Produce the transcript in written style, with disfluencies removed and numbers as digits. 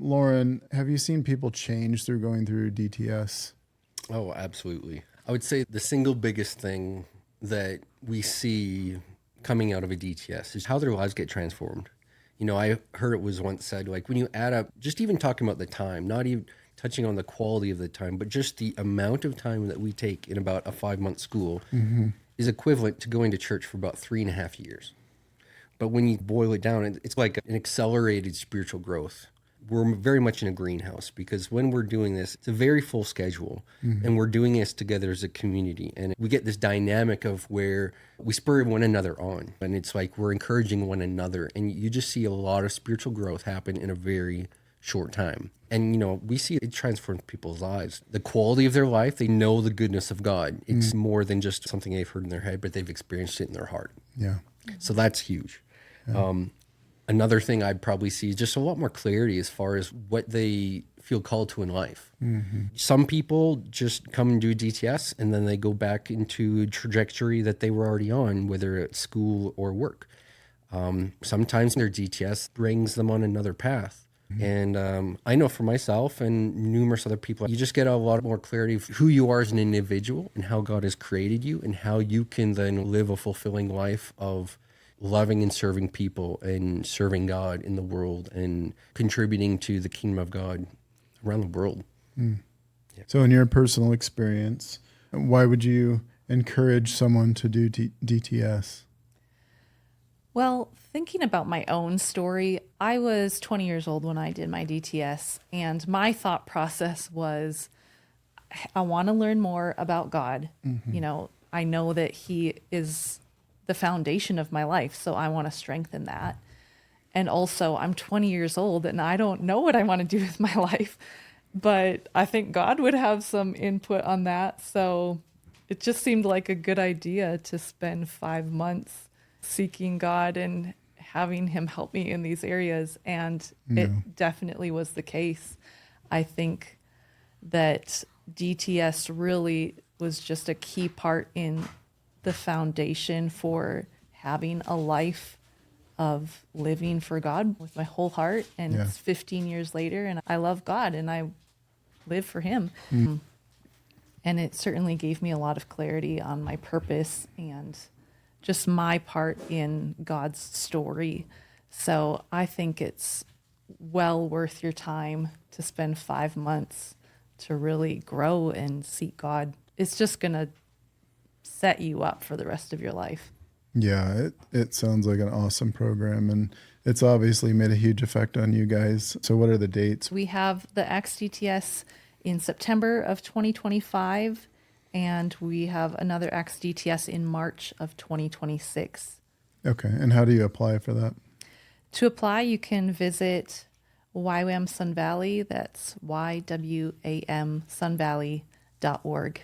Lauren, have you seen people change through going through DTS? Oh, absolutely. I would say the single biggest thing that we see coming out of a DTS is how their lives get transformed. I heard it was once said, like, when you add up, just even talking about the time, not even touching on the quality of the time, but just the amount of time that we take in about a 5-month school is equivalent to going to church for about 3.5 years. But when you boil it down, it's like an accelerated spiritual growth. We're very much in a greenhouse because when we're doing this, it's a very full schedule and we're doing this together as a community. And we get this dynamic of where we spur one another on. And it's like we're encouraging one another. And you just see a lot of spiritual growth happen in a very short time. And, we see it transforms people's lives. The quality of their life, they know the goodness of God. It's more than just something they've heard in their head, but they've experienced it in their heart. Yeah. So that's huge. Yeah. Another thing I'd probably see is just a lot more clarity as far as what they feel called to in life. Some people just come and do DTS and then they go back into a trajectory that they were already on, whether it's school or work. Sometimes their DTS brings them on another path. And I know for myself and numerous other people, you just get a lot more clarity of who you are as an individual and how God has created you and how you can then live a fulfilling life of loving and serving people and serving God in the world and contributing to the kingdom of God around the world. Yeah. So in your personal experience, why would you encourage someone to do DTS? Well, thinking about my own story, I was 20 years old when I did my DTS, and my thought process was, I want to learn more about God. I know that He is the foundation of my life, so I want to strengthen that. And also, I'm 20 years old, and I don't know what I want to do with my life, but I think God would have some input on that. So it just seemed like a good idea to spend 5 months seeking God and having Him help me in these areas. And it definitely was the case. I think that DTS really was just a key part in the foundation for having a life of living for God with my whole heart. And it's 15 years later, and I love God and I live for Him. And it certainly gave me a lot of clarity on my purpose and just my part in God's story. So I think it's well worth your time to spend 5 months to really grow and seek God. It's just going to set you up for the rest of your life. Yeah, it sounds like an awesome program, and it's obviously made a huge effect on you guys. So what are the dates? We have the XDTS in September of 2025, and we have another XDTS in March of 2026. Okay, and how do you apply for that? To apply, you can visit YWAM Sun Valley. That's YWAM sunvalley.org.